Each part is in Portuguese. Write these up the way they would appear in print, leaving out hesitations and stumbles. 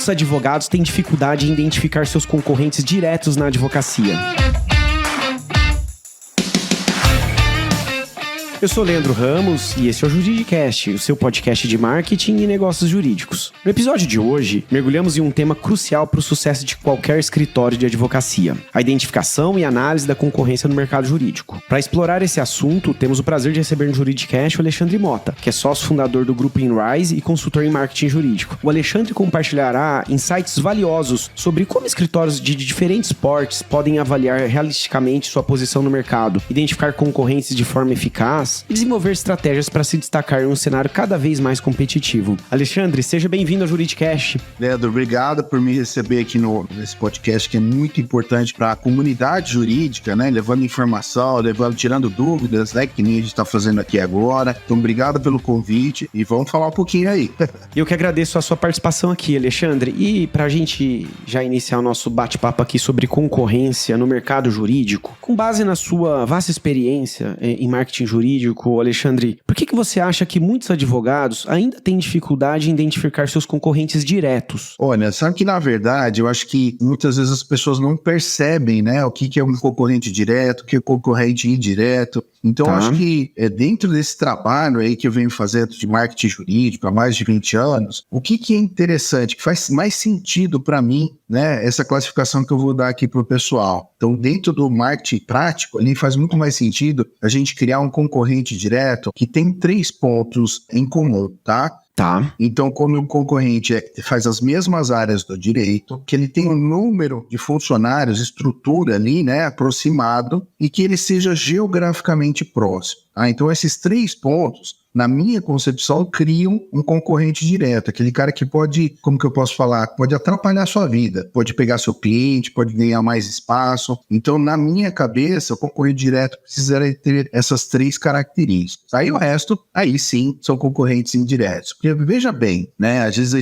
muitos advogados têm dificuldade em identificar seus concorrentes diretos na advocacia. Eu sou Leandro Ramos e esse é o Juridicast, o seu podcast de marketing e negócios jurídicos. No episódio de hoje, mergulhamos em um tema crucial para o sucesso de qualquer escritório de advocacia: a identificação e análise da concorrência no mercado jurídico. Para explorar esse assunto, temos o prazer de receber no Juridicast o Alexandre Mota, que é sócio fundador do Grupo InRise e consultor em marketing jurídico. O Alexandre compartilhará insights valiosos sobre como escritórios de diferentes portes podem avaliar realisticamente sua posição no mercado, identificar concorrentes de forma eficaz e desenvolver estratégias para se destacar em um cenário cada vez mais competitivo. Alexandre, seja bem-vindo ao Juridicast. Leandro, obrigado por me receber aqui nesse podcast que é muito importante para a comunidade jurídica, né? Levando informação, tirando dúvidas, né? Que nem a gente está fazendo aqui agora. Então, obrigado pelo convite e vamos falar um pouquinho aí. Eu que agradeço a sua participação aqui, Alexandre. E para a gente já iniciar o nosso bate-papo aqui sobre concorrência no mercado jurídico, com base na sua vasta experiência em marketing jurídico, Alexandre, por que você acha que muitos advogados ainda têm dificuldade em identificar seus concorrentes diretos? Olha, sabe que na verdade eu acho que muitas vezes as pessoas não percebem, né, o que é um concorrente direto, o que é um concorrente indireto. Então eu acho que dentro desse trabalho aí que eu venho fazendo de marketing jurídico há mais de 20 anos, o que é interessante, que faz mais sentido para mim, né, essa classificação que eu vou dar aqui para o pessoal. Então, dentro do marketing prático, ali faz muito mais sentido a gente criar um concorrente direto que tem 3 pontos em comum, tá? Então, quando o concorrente faz as mesmas áreas do direito, que ele tem um número de funcionários, estrutura ali, né, aproximado, e que ele seja geograficamente próximo. Então, esses 3 pontos, na minha concepção, criam um concorrente direto, aquele cara que pode, como que eu posso falar, pode atrapalhar a sua vida, pode pegar seu cliente, pode ganhar mais espaço. Então, na minha cabeça, o concorrente direto precisaria ter essas 3 características. Aí o resto, aí sim, são concorrentes indiretos. Porque veja bem, né, às vezes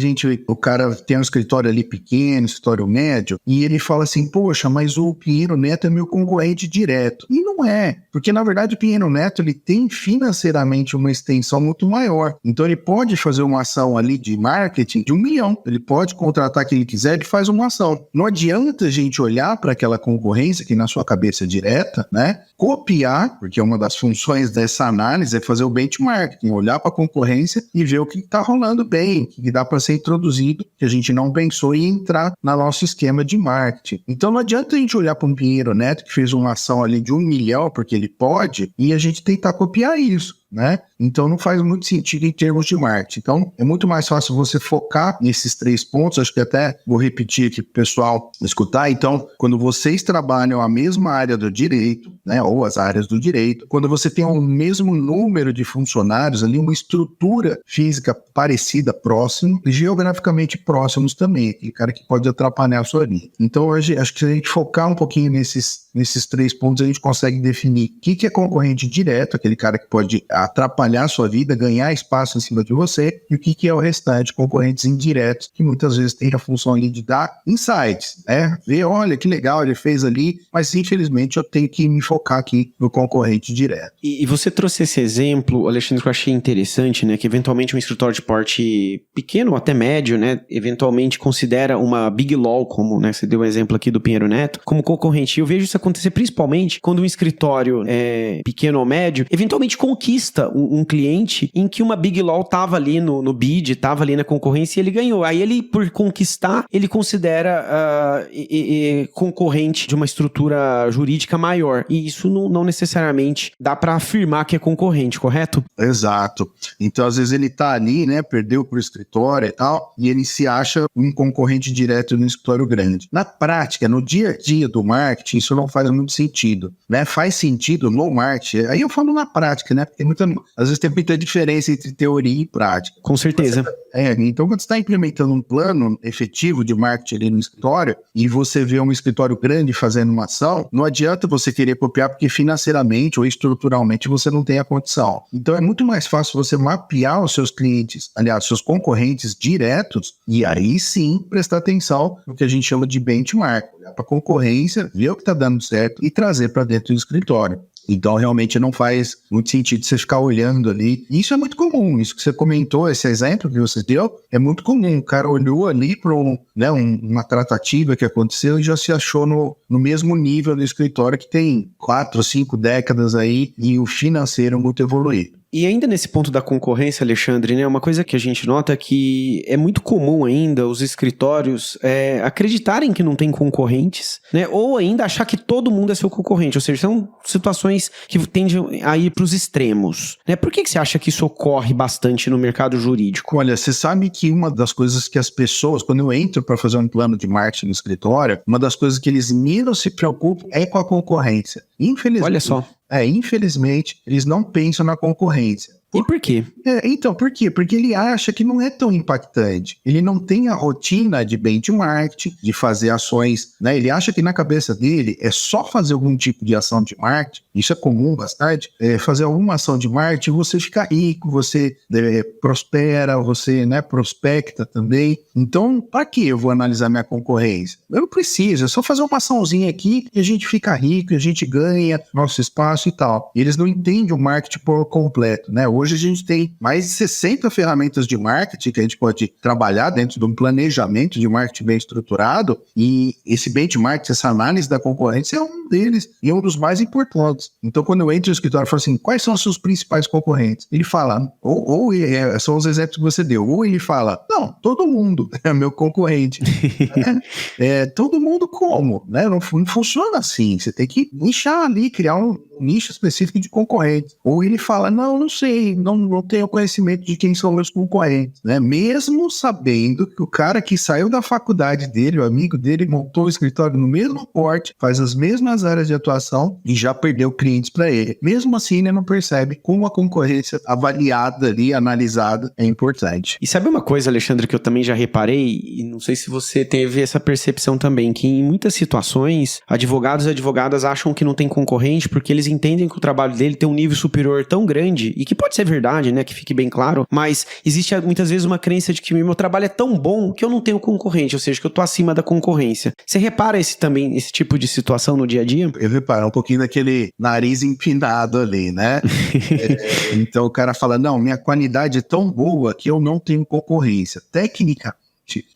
o cara tem um escritório ali pequeno, escritório médio, e ele fala assim, poxa, mas o Pinheiro Neto é meu concorrente direto. E não é, porque na verdade o Pinheiro Neto, ele tem financeiramente uma extensão muito maior. Então ele pode fazer uma ação ali de marketing de 1 milhão. Ele pode contratar quem ele quiser, ele faz uma ação. Não adianta a gente olhar para aquela concorrência que na sua cabeça é direta, né? Copiar, porque uma das funções dessa análise é fazer o benchmarking, olhar para a concorrência e ver o que está rolando bem, o que dá para ser introduzido, que a gente não pensou em entrar no nosso esquema de marketing. Então não adianta a gente olhar para um Pinheiro Neto que fez uma ação ali de 1 milhão, porque ele pode, e a gente tentar copiar isso, né? Então não faz muito sentido em termos de marketing. Então é muito mais fácil você focar nesses 3 pontos. Acho que até vou repetir aqui para o pessoal escutar. Então, quando vocês trabalham a mesma área do direito, né, ou as áreas do direito, quando você tem o mesmo número de funcionários ali, uma estrutura física parecida, próximo, e geograficamente próximos também, aquele cara que pode atrapalhar a sua vida. Então hoje, acho que se a gente focar um pouquinho nesses 3 pontos, a gente consegue definir o que é concorrente direto, aquele cara que pode atrapalhar a sua vida, ganhar espaço em cima de você, e o que é o restante, concorrentes indiretos, que muitas vezes tem a função ali de dar insights, né? Ver, olha, que legal, ele fez ali, mas infelizmente eu tenho que me focar aqui no concorrente direto. E você trouxe esse exemplo, Alexandre, que eu achei interessante, né? Que eventualmente um escritório de porte pequeno ou até médio, né? Eventualmente considera uma Big Law, como, né? Você deu um exemplo aqui do Pinheiro Neto, como concorrente. Eu vejo isso acontecer principalmente quando um escritório pequeno ou médio eventualmente conquista um cliente em que uma Big Law estava ali no bid, estava ali na concorrência e ele ganhou. Aí ele, por conquistar, ele considera concorrente de uma estrutura jurídica maior. E isso não necessariamente dá para afirmar que é concorrente, correto? Exato. Então, às vezes ele tá ali, né, perdeu pro escritório e tal, e ele se acha um concorrente direto no escritório grande. Na prática, no dia a dia do marketing, isso não faz muito sentido, né? Faz sentido no marketing. Aí eu falo na prática, né? Porque às vezes tem muita diferença entre teoria e prática. Com certeza. Então, quando você está implementando um plano efetivo de marketing ali no escritório e você vê um escritório grande fazendo uma ação, não adianta você querer copiar porque financeiramente ou estruturalmente você não tem a condição. Então, é muito mais fácil você mapear os seus clientes, aliás, seus concorrentes diretos e aí sim prestar atenção no que a gente chama de benchmark, olhar para a concorrência, ver o que está dando certo e trazer para dentro do escritório. Então, realmente não faz muito sentido você ficar olhando ali. E isso é muito comum, isso que você comentou, esse exemplo que você deu, é muito comum. O cara olhou ali para uma tratativa que aconteceu e já se achou no mesmo nível do escritório que tem 4, 5 décadas aí e o financeiro muito evoluído. E ainda nesse ponto da concorrência, Alexandre, né, uma coisa que a gente nota é que é muito comum ainda os escritórios acreditarem que não tem concorrentes, né, ou ainda achar que todo mundo é seu concorrente, ou seja, são situações que tendem a ir para os extremos, né? Por que você acha que isso ocorre bastante no mercado jurídico? Olha, você sabe que uma das coisas que as pessoas, quando eu entro para fazer um plano de marketing no escritório, uma das coisas que eles menos se preocupam é com a concorrência. Infelizmente. Olha só. Infelizmente, eles não pensam na concorrência. E por quê? Então, por quê? Porque ele acha que não é tão impactante. Ele não tem a rotina de benchmark, de fazer ações, né? Ele acha que na cabeça dele é só fazer algum tipo de ação de marketing, isso é comum bastante, fazer alguma ação de marketing, você fica rico, você prospera, você, né, prospecta também. Então, para que eu vou analisar minha concorrência? Eu não preciso, é só fazer uma açãozinha aqui e a gente fica rico, e a gente ganha nosso espaço e tal. E eles não entendem o marketing por completo, né? Hoje a gente tem mais de 60 ferramentas de marketing que a gente pode trabalhar dentro de um planejamento de marketing bem estruturado, e esse benchmark, essa análise da concorrência é um deles e um dos mais importantes. Então, quando eu entro no escritório e falo assim, quais são os seus principais concorrentes? Ele fala, são os exemplos que você deu, ou ele fala, não, todo mundo é meu concorrente. Todo mundo como? Né? Não funciona assim, você tem que nichar ali, criar um nicho específico de concorrente. Ou ele fala, não sei, não tenho conhecimento de quem são meus concorrentes, né? Mesmo sabendo que o cara que saiu da faculdade dele, o amigo dele, montou o escritório no mesmo porte, faz as mesmas áreas de atuação e já perdeu clientes para ele. Mesmo assim, ele não percebe como a concorrência avaliada ali, analisada, é importante. E sabe uma coisa, Alexandre, que eu também já reparei, e não sei se você teve essa percepção também, que em muitas situações, advogados e advogadas acham que não tem concorrente porque eles entendem que o trabalho dele tem um nível superior tão grande, e que pode ser verdade, né, que fique bem claro, mas existe muitas vezes uma crença de que meu trabalho é tão bom que eu não tenho concorrente, ou seja, que eu tô acima da concorrência. Você repara esse tipo de situação no dia a dia? Eu reparo um pouquinho daquele nariz empinado ali, né? Então o cara fala, não, minha qualidade é tão boa que eu não tenho concorrência. Técnica,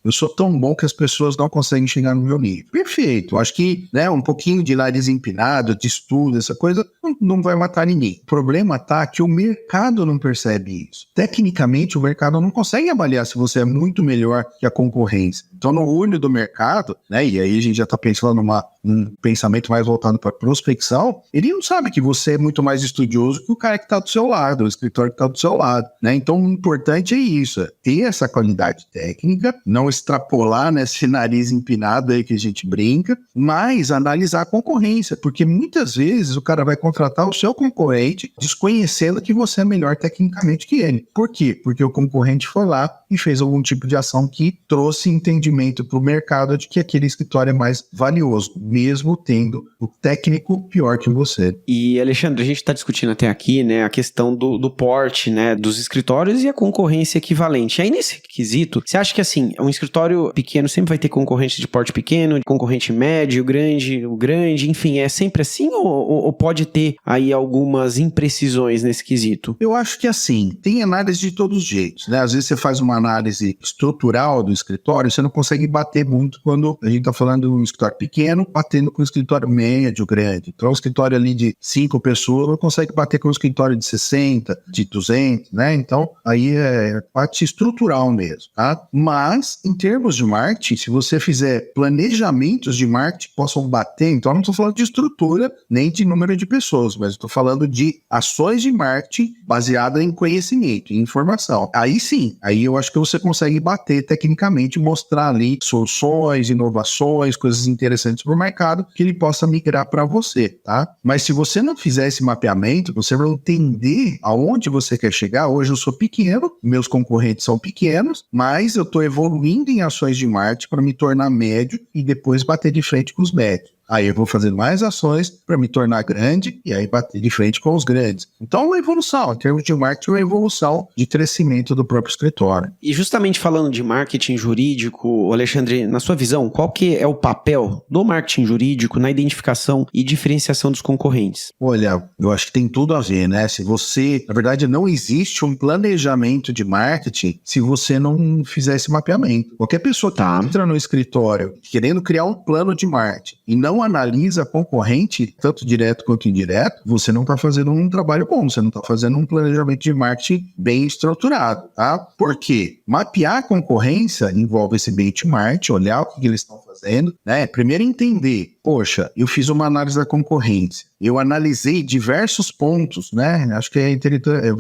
eu sou tão bom que as pessoas não conseguem chegar no meu nível. Perfeito. Acho que, né, um pouquinho de nariz empinado, de estudo, essa coisa, não vai matar ninguém. O problema tá que o mercado não percebe isso. Tecnicamente, o mercado não consegue avaliar se você é muito melhor que a concorrência. Então, no olho do mercado, né, e aí a gente já tá pensando num pensamento mais voltado para prospecção, ele não sabe que você é muito mais estudioso que o cara que tá do seu lado, o escritório que tá do seu lado, né? Então, o importante é isso, ter essa qualidade técnica, não extrapolar nesse nariz empinado aí que a gente brinca, mas analisar a concorrência, porque muitas vezes o cara vai contratar o seu concorrente desconhecendo que você é melhor tecnicamente que ele. Por quê? Porque o concorrente foi lá e fez algum tipo de ação que trouxe entendimento para o mercado de que aquele escritório é mais valioso, mesmo tendo o técnico pior que você. E, Alexandre, a gente está discutindo até aqui, né, a questão do porte, né, dos escritórios e a concorrência equivalente. E aí, nesse quesito, você acha que, assim, um escritório pequeno sempre vai ter concorrente de porte pequeno, concorrente médio, o grande, enfim, é sempre assim ou pode ter aí algumas imprecisões nesse quesito? Eu acho que, assim, tem análise de todos os jeitos, né? Às vezes você faz uma análise estrutural do escritório, você não consegue bater muito quando a gente está falando de um escritório pequeno, batendo com um escritório médio, grande. Então, um escritório ali de 5 pessoas não consegue bater com um escritório de 60, de 200, né? Então, aí é parte estrutural mesmo, tá? Mas, em termos de marketing, se você fizer planejamentos de marketing que possam bater, então eu não estou falando de estrutura, nem de número de pessoas, mas estou falando de ações de marketing baseada em conhecimento, em informação. Aí sim, aí eu acho que você consegue bater tecnicamente, mostrar ali soluções, inovações, coisas interessantes para o mercado que ele possa migrar para você, tá? Mas se você não fizer esse mapeamento, você vai entender aonde você quer chegar. Hoje eu sou pequeno, meus concorrentes são pequenos, mas eu estou evoluindo em ações de marketing para me tornar médio e depois bater de frente com os médios. Aí eu vou fazendo mais ações para me tornar grande e aí bater de frente com os grandes. Então, é uma evolução. Em termos de marketing, é uma evolução de crescimento do próprio escritório. E justamente falando de marketing jurídico, Alexandre, na sua visão, qual que é o papel do marketing jurídico na identificação e diferenciação dos concorrentes? Olha, eu acho que tem tudo a ver, né? Se você, na verdade, não existe um planejamento de marketing se você não fizer esse mapeamento. Qualquer pessoa que entra no escritório querendo criar um plano de marketing e não analisa a concorrente, tanto direto quanto indireto, você não está fazendo um trabalho bom, você não está fazendo um planejamento de marketing bem estruturado, tá? Por quê? Mapear a concorrência envolve esse benchmark, olhar o que eles estão fazendo, né? Primeiro entender, poxa, eu fiz uma análise da concorrência, eu analisei diversos pontos, né? Acho que é interessante,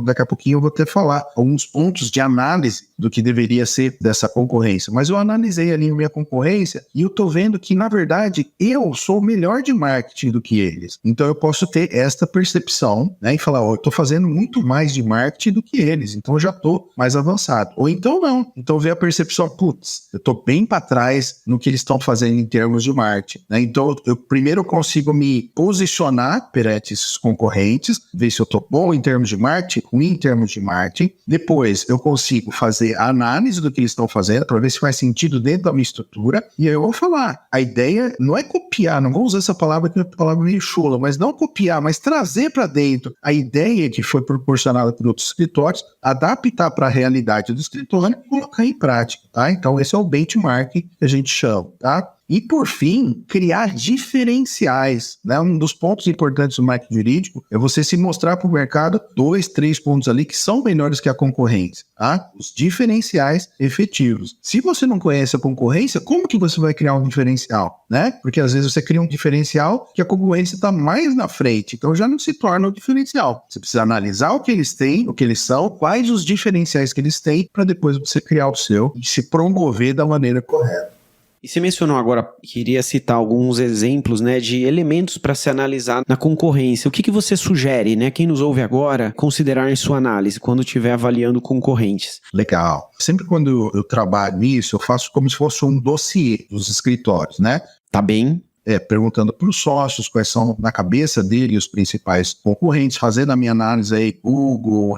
daqui a pouquinho eu vou até falar alguns pontos de análise do que deveria ser dessa concorrência, mas eu analisei ali a minha concorrência e eu tô vendo que, na verdade, eu sou melhor de marketing do que eles. Então eu posso ter esta percepção, né? E falar, eu tô fazendo muito mais de marketing do que eles, então eu já tô mais avançado. Ou então não. Então ver a percepção, putz, eu tô bem para trás no que eles estão fazendo em termos de marketing, né? Então eu primeiro consigo me posicionar perante esses concorrentes, ver se eu tô bom em termos de marketing, ruim em termos de marketing. Depois eu consigo fazer a análise do que eles estão fazendo para ver se faz sentido dentro da minha estrutura. E aí eu vou falar, a ideia não é copiar, não vou usar essa palavra que é uma palavra meio chula, mas não copiar, mas trazer para dentro a ideia que foi proporcionada por outros escritórios, adaptar para a realidade do escritório e colocar em prática, tá? Então esse é o benchmark que a gente chama, tá? E, por fim, criar diferenciais, né? Um dos pontos importantes do marketing jurídico é você se mostrar para o mercado 2, 3 pontos ali que são melhores que a concorrência, tá? Os diferenciais efetivos. Se você não conhece a concorrência, como que você vai criar um diferencial, né? Porque às vezes você cria um diferencial que a concorrência está mais na frente, então já não se torna um diferencial. Você precisa analisar o que eles têm, o que eles são, quais os diferenciais que eles têm, para depois você criar o seu e se promover da maneira correta. E você mencionou agora, queria citar alguns exemplos, né, de elementos para se analisar na concorrência. O que você sugere, né, quem nos ouve agora, considerar em sua análise quando estiver avaliando concorrentes? Legal. Sempre quando eu trabalho nisso, eu faço como se fosse um dossiê dos escritórios, né? Tá bem. Perguntando para os sócios quais são, na cabeça dele, os principais concorrentes, fazendo a minha análise aí, Google,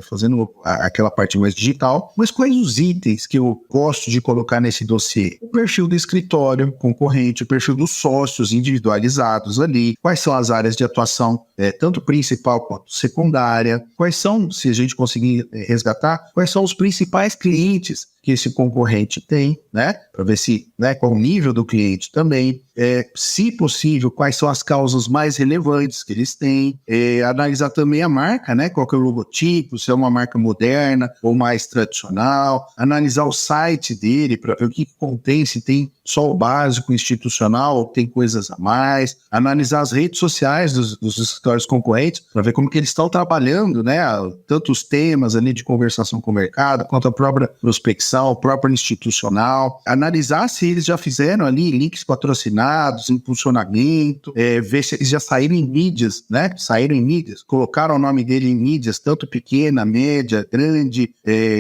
fazendo aquela parte mais digital, mas quais os itens que eu gosto de colocar nesse dossiê? O perfil do escritório concorrente, o perfil dos sócios individualizados ali, quais são as áreas de atuação, tanto principal quanto secundária, quais são, se a gente conseguir resgatar, quais são os principais clientes que esse concorrente tem, né? Para ver se, né, qual o nível do cliente também. Se possível, quais são as causas mais relevantes que eles têm. Analisar também a marca, né? Qual que é o logotipo, se é uma marca moderna ou mais tradicional. Analisar o site dele para ver o que contém, se tem só o básico institucional ou tem coisas a mais. Analisar as redes sociais dos escritórios concorrentes para ver como que eles estão trabalhando, né? Tanto os temas ali de conversação com o mercado, quanto a própria prospecção, o próprio institucional, analisar se eles já fizeram ali links patrocinados, impulsionamento, ver se eles já saíram em mídias, né? Saíram em mídias, colocaram o nome dele em mídias, tanto pequena, média, grande,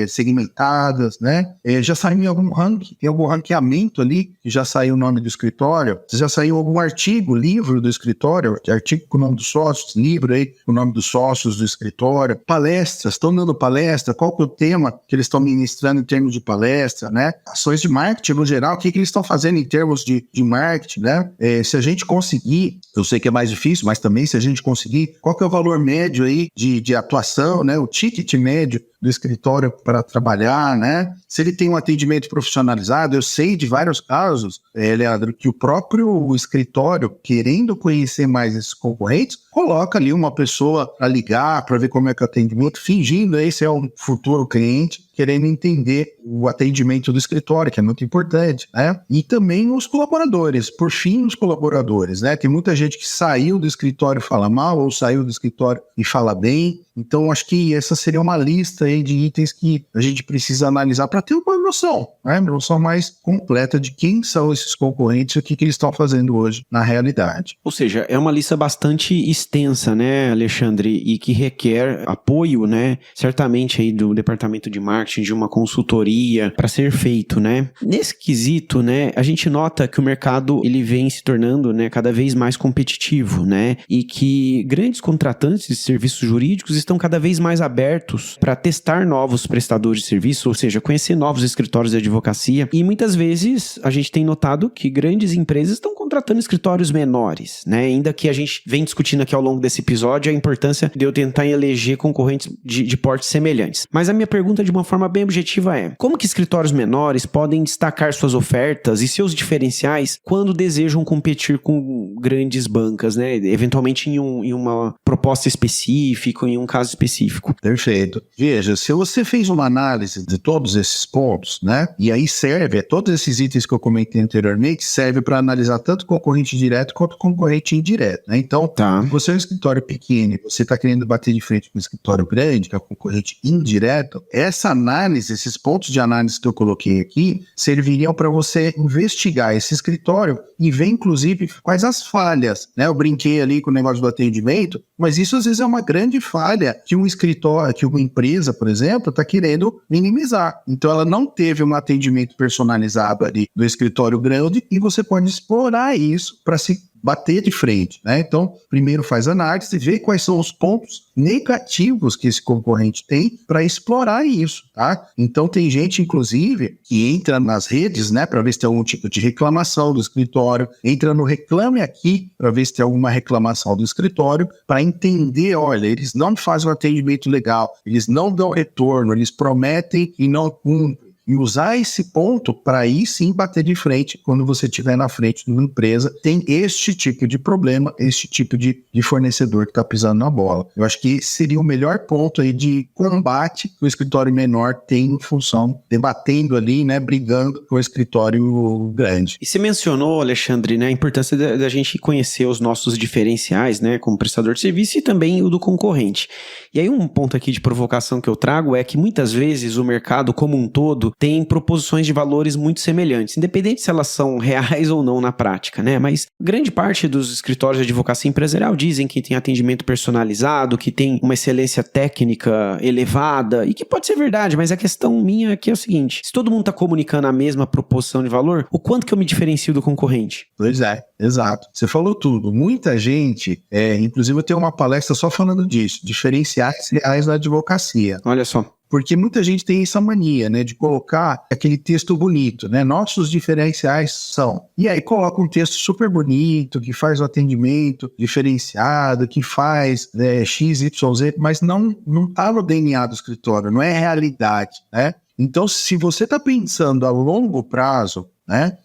segmentadas, né? Já saiu em algum ranking, tem algum ranqueamento ali, que já saiu o nome do escritório, já saiu algum artigo, livro do escritório, artigo com o nome dos sócios, livro aí com o nome dos sócios do escritório, palestras, estão dando palestra, qual que é o tema que eles estão ministrando em termos de palestra, né? Ações de marketing no geral, o que eles estão fazendo em termos de marketing, né? Se a gente conseguir, eu sei que é mais difícil, mas também se a gente conseguir, qual que é o valor médio aí de atuação, né? O ticket médio do escritório para trabalhar, né? Se ele tem um atendimento profissionalizado, eu sei de vários casos, Leandro, que o próprio escritório, querendo conhecer mais esses concorrentes, coloca ali uma pessoa para ligar, para ver como é que é o atendimento, fingindo esse é um futuro cliente, querendo entender o atendimento do escritório, que é muito importante, né? E também os colaboradores, por fim, os colaboradores, né? Tem muita gente que saiu do escritório e fala mal, ou saiu do escritório e fala bem. Então, acho que essa seria uma lista aí de itens que a gente precisa analisar para ter uma noção, né? Uma noção mais completa de quem são esses concorrentes e o que eles estão fazendo hoje na realidade. Ou seja, é uma lista bastante extensa, né, Alexandre? E que requer apoio, né? Certamente aí do departamento de marketing marketing, de uma consultoria para ser feito, né? Nesse quesito, né, a gente nota que o mercado ele vem se tornando, né, cada vez mais competitivo, né? E que grandes contratantes de serviços jurídicos estão cada vez mais abertos para testar novos prestadores de serviço, ou seja, conhecer novos escritórios de advocacia. E muitas vezes a gente tem notado que grandes empresas estão contratando escritórios menores, né? Ainda que a gente vem discutindo aqui ao longo desse episódio a importância de eu tentar eleger concorrentes de portes semelhantes. Mas a minha pergunta de uma forma bem objetiva é: como que escritórios menores podem destacar suas ofertas e seus diferenciais quando desejam competir com grandes bancas, né? Eventualmente em uma proposta específica, em um caso específico. Perfeito. Veja, se você fez uma análise de todos esses pontos, né? E aí serve, todos esses itens que eu comentei anteriormente, serve para analisar tanto concorrente direto quanto concorrente indireto, né? Então, se você é um escritório pequeno e você está querendo bater de frente com um escritório grande, que é o concorrente indireto, essa análise, esses pontos de análise que eu coloquei aqui, serviriam para você investigar esse escritório e ver, inclusive, quais as falhas, né? Eu brinquei ali com o negócio do atendimento, mas isso às vezes é uma grande falha que um escritório, que uma empresa, por exemplo, está querendo minimizar. Então, ela não teve um atendimento personalizado ali do escritório grande e você pode explorar isso para se bater de frente, né? Então, primeiro faz análise, vê quais são os pontos negativos que esse concorrente tem para explorar isso, tá? Então, tem gente, inclusive, que entra nas redes, né, para ver se tem algum tipo de reclamação do escritório, entra no Reclame Aqui para ver se tem alguma reclamação do escritório, para entender, olha, eles não fazem um atendimento legal, eles não dão retorno, eles prometem e não cumprem. E usar esse ponto para aí sim bater de frente quando você estiver na frente de uma empresa, tem este tipo de problema, este tipo de fornecedor que está pisando na bola. Eu acho que seria o melhor ponto aí de combate que o escritório menor tem em função, debatendo ali, né, brigando com o escritório grande. E você mencionou, Alexandre, né, a importância da gente conhecer os nossos diferenciais, né, como prestador de serviço e também o do concorrente. E aí um ponto aqui de provocação que eu trago é que muitas vezes o mercado como um todo tem proposições de valores muito semelhantes, independente se elas são reais ou não na prática, né? Mas grande parte dos escritórios de advocacia empresarial dizem que tem atendimento personalizado, que tem uma excelência técnica elevada, e que pode ser verdade, mas a questão minha aqui é o seguinte: se todo mundo está comunicando a mesma proposição de valor, o quanto que eu me diferencio do concorrente? Pois é, exato. Você falou tudo. Muita gente, inclusive eu tenho uma palestra só falando disso, diferenciais reais na advocacia. Olha só. Porque muita gente tem essa mania, né, de colocar aquele texto bonito, né, nossos diferenciais são. E aí coloca um texto super bonito, que faz o atendimento diferenciado, que faz X, Y, Z, mas não tá no DNA do escritório, não é realidade, né? Então, se você está pensando a longo prazo, né,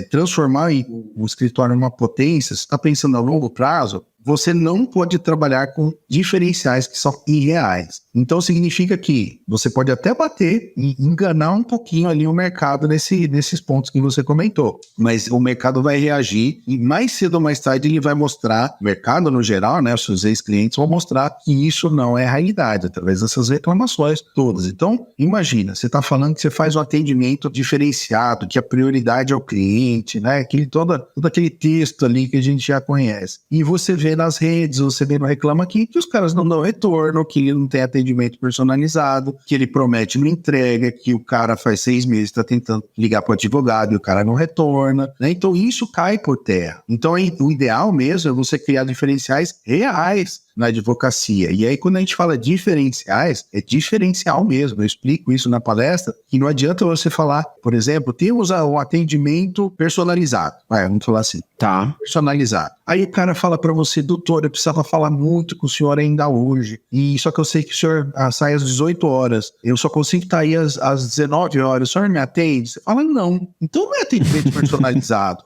transformar o escritório numa potência, você está pensando a longo prazo, você não pode trabalhar com diferenciais que são irreais. Então significa que você pode até bater e enganar um pouquinho ali o mercado nesses pontos que você comentou. Mas o mercado vai reagir e mais cedo ou mais tarde ele vai mostrar, o mercado no geral, né, os seus ex-clientes vão mostrar que isso não é realidade, através dessas reclamações todas. Então, imagina, você está falando que você faz um atendimento diferenciado, que a prioridade é o cliente, né, todo aquele texto ali que a gente já conhece. E você vê nas redes, você vê no Reclama Aqui, que os caras não dão retorno, que não tem atendimento personalizado, que ele promete não entrega, que o cara faz 6 meses, está tentando ligar para o advogado e o cara não retorna, né? Então isso cai por terra. Então o ideal mesmo é você criar diferenciais reais na advocacia. E aí, quando a gente fala diferenciais, é diferencial mesmo. Eu explico isso na palestra, que não adianta você falar, por exemplo, temos um atendimento personalizado. Vamos falar assim. Tá. Personalizado. Aí o cara fala pra você, doutor, eu precisava falar muito com o senhor ainda hoje. E só que eu sei que o senhor sai às 18 horas. Eu só consigo estar aí às 19 horas. O senhor me atende? Você fala, não. Então não é atendimento personalizado.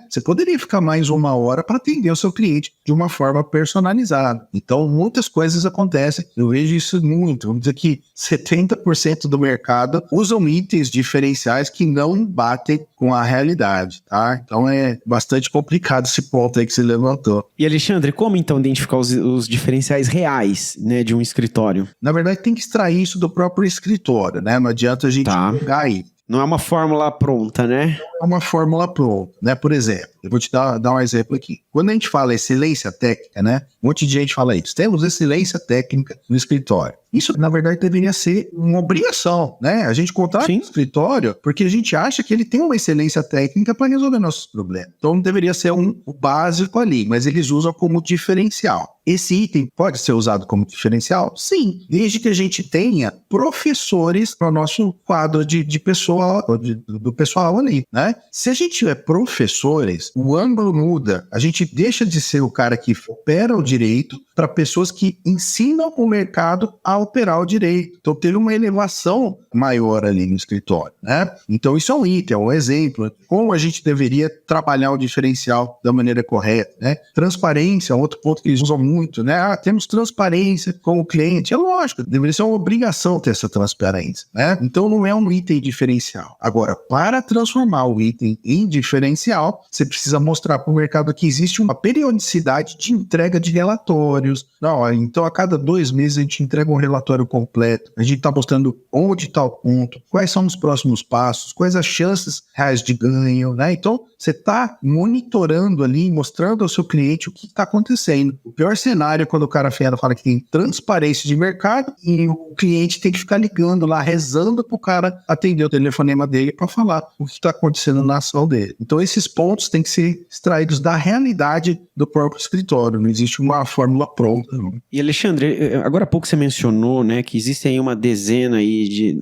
Você poderia ficar mais 1 hora para atender o seu cliente de uma forma personalizada. Então, muitas coisas acontecem. Eu vejo isso muito. Vamos dizer que 70% do mercado usam itens diferenciais que não batem com a realidade, tá? Então, é bastante complicado esse ponto aí que você levantou. E, Alexandre, como então identificar os diferenciais reais, né, de um escritório? Na verdade, tem que extrair isso do próprio escritório, né? Não adianta a gente jogar aí. Não é uma fórmula pronta, né? É uma fórmula pronta, né? Por exemplo, Eu vou te dar um exemplo aqui. Quando a gente fala excelência técnica, né? Um monte de gente fala isso. Temos excelência técnica no escritório. Isso, na verdade, deveria ser uma obrigação, né? A gente contrata um escritório porque a gente acha que ele tem uma excelência técnica para resolver nossos problemas. Então, deveria ser o básico ali, mas eles usam como diferencial. Esse item pode ser usado como diferencial? Sim, desde que a gente tenha professores para o nosso quadro de pessoal, do pessoal ali, né? Se a gente tiver professores, o ângulo muda. A gente deixa de ser o cara que opera o direito para pessoas que ensinam o mercado a operar o direito. Então, teve uma elevação maior ali no escritório, né? Então, isso é um item, é um exemplo. Como a gente deveria trabalhar o diferencial da maneira correta, né? Transparência é um outro ponto que eles usam muito, né? Temos transparência com o cliente. É lógico, deveria ser uma obrigação ter essa transparência, né? Então, não é um item diferencial. Agora, para transformar o item em diferencial, você precisa mostrar para o mercado que existe uma periodicidade de entrega de relatórios. Não, então, a cada 2 meses a gente entrega um relatório completo. A gente está mostrando onde está o ponto, quais são os próximos passos, quais as chances reais de ganho, né? Então, você está monitorando ali, mostrando ao seu cliente o que está acontecendo. O pior cenário é quando o cara fala que tem transparência de mercado e o cliente tem que ficar ligando lá, rezando para o cara atender o telefonema dele para falar o que está acontecendo na ação dele. Então, esses pontos têm que ser extraídos da realidade do próprio escritório. Não existe uma fórmula pronta. Não. E, Alexandre, agora há pouco você mencionou, né, que existem aí uma dezena aí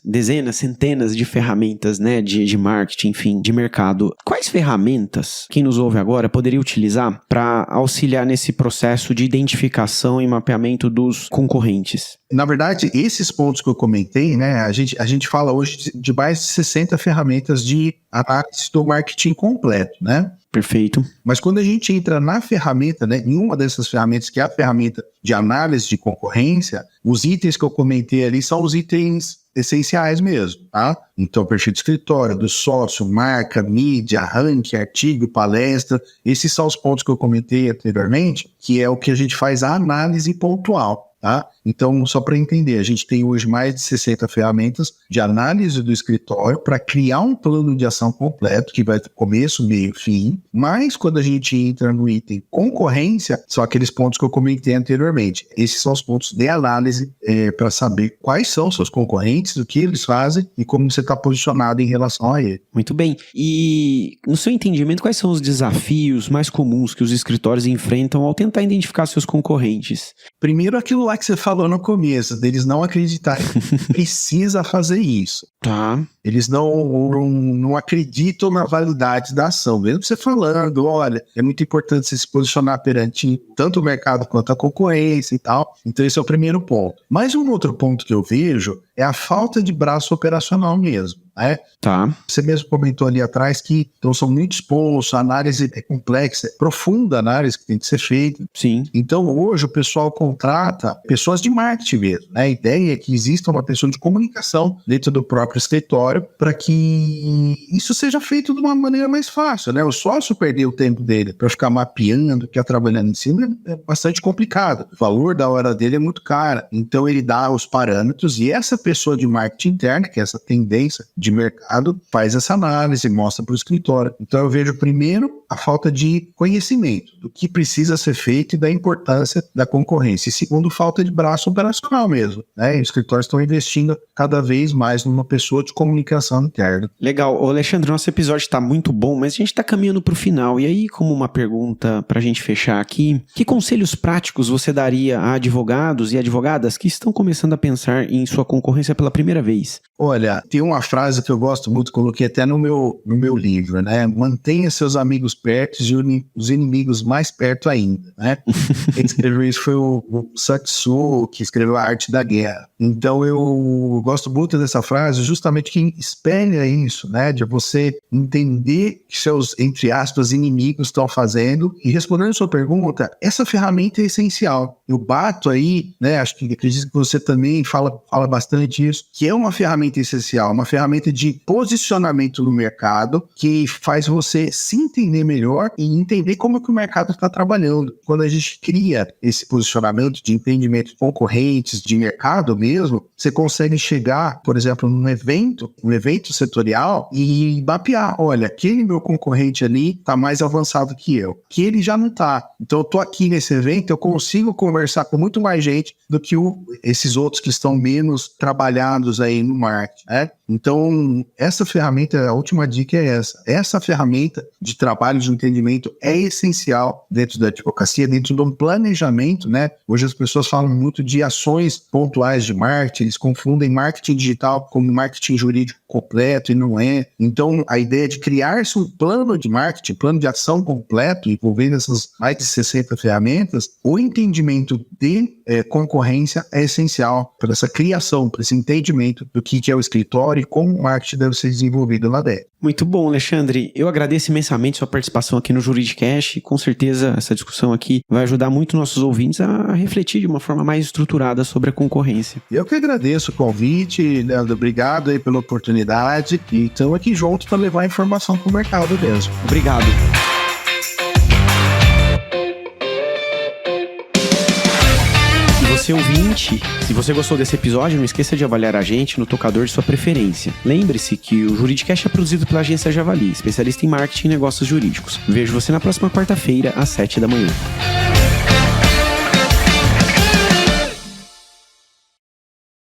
dezenas, centenas de ferramentas, né, de marketing, enfim, de mercado. Quais ferramentas, quem nos ouve agora, poderia utilizar para auxiliar nesse processo de identificação e mapeamento dos concorrentes? Na verdade, esses pontos que eu comentei, né, a gente fala hoje de mais de 60 ferramentas de análise do marketing completo, né? Perfeito. Mas quando a gente entra na ferramenta, né, em uma dessas ferramentas, que é a ferramenta de análise de concorrência, os itens que eu comentei ali são os itens essenciais mesmo, tá? Então, perfil de escritório, do sócio, marca, mídia, ranking, artigo, palestra, esses são os pontos que eu comentei anteriormente, que é o que a gente faz a análise pontual. Tá? Então, só para entender, a gente tem hoje mais de 60 ferramentas de análise do escritório para criar um plano de ação completo, que vai ter começo, meio, fim. Mas, quando a gente entra no item concorrência, são aqueles pontos que eu comentei anteriormente. Esses são os pontos de análise para saber quais são seus concorrentes, o que eles fazem e como você está posicionado em relação a ele. Muito bem. E, no seu entendimento, quais são os desafios mais comuns que os escritórios enfrentam ao tentar identificar seus concorrentes? Primeiro, aquilo lá que você falou no começo, deles não acreditarem que precisa fazer isso. Tá. Eles não acreditam na validade da ação. Mesmo você falando, olha, é muito importante você se posicionar perante tanto o mercado quanto a concorrência e tal. Então esse é o primeiro ponto. Mas um outro ponto que eu vejo é a falta de braço operacional mesmo. Né? Tá. Você mesmo comentou ali atrás que então, são muitos pontos, a análise é complexa, é profunda a análise que tem que ser feita. Sim. Então hoje o pessoal contrata pessoas de marketing mesmo. Né? A ideia é que exista uma pessoa de comunicação dentro do próprio escritório para que isso seja feito de uma maneira mais fácil. Né? O sócio perder o tempo dele para ficar mapeando, ficar trabalhando em cima é bastante complicado. O valor da hora dele é muito caro. Então ele dá os parâmetros e essa pessoa de marketing interno, que é essa tendência de mercado, faz essa análise, mostra para o escritório. Então eu vejo primeiro a falta de conhecimento do que precisa ser feito e da importância da concorrência. E segundo, falta de braço operacional mesmo. Né? Os escritórios estão investindo cada vez mais numa pessoa de comunicação interna. Legal. Ô Alexandre, nosso episódio está muito bom, mas a gente está caminhando para o final. E aí, como uma pergunta para a gente fechar aqui, que conselhos práticos você daria a advogados e advogadas que estão começando a pensar em sua concorrência pela primeira vez? Olha, tem uma frase que eu gosto muito, coloquei até no meu livro, né? Mantenha seus amigos perto e os inimigos mais perto ainda, né? Quem escreveu isso foi o Sun Tzu, que escreveu A Arte da Guerra. Então eu gosto muito dessa frase, justamente que espelha isso, né? De você entender que seus, entre aspas, inimigos estão fazendo. E respondendo a sua pergunta, essa ferramenta é essencial. Eu bato aí, né? Acredito que você também fala bastante isso, que é uma ferramenta essencial, uma ferramenta ferramenta de posicionamento no mercado que faz você se entender melhor e entender como que o mercado está trabalhando. Quando a gente cria esse posicionamento de entendimento de concorrentes, de mercado mesmo, você consegue chegar, por exemplo, num evento setorial e mapear, olha, aquele meu concorrente ali está mais avançado que eu, que ele já não está. Então eu estou aqui nesse evento, eu consigo conversar com muito mais gente do que esses outros que estão menos trabalhados aí no marketing, né? Então, essa ferramenta, a última dica é essa. Essa ferramenta de trabalho de entendimento é essencial dentro da advocacia, dentro de um planejamento, né? Hoje as pessoas falam muito de ações pontuais de marketing, eles confundem marketing digital com marketing jurídico completo e não é. Então, a ideia de criar-se um plano de marketing, plano de ação completo, envolvendo essas mais de 60 ferramentas, o entendimento de concorrência é essencial para essa criação, para esse entendimento do que é o escritório e como o marketing deve ser desenvolvido lá dentro. Muito bom, Alexandre. Eu agradeço imensamente sua participação aqui no Juridicast. Com certeza essa discussão aqui vai ajudar muito nossos ouvintes a refletir de uma forma mais estruturada sobre a concorrência. Eu que agradeço o convite, Leandro. Obrigado aí pela oportunidade. E estamos aqui juntos para levar a informação para o mercado mesmo. Obrigado. Você ouvinte, se você gostou desse episódio, não esqueça de avaliar a gente no tocador de sua preferência. Lembre-se que o Juridicast é produzido pela Agência Javali, especialista em marketing e negócios jurídicos. Vejo você na próxima quarta-feira, às 7 da manhã.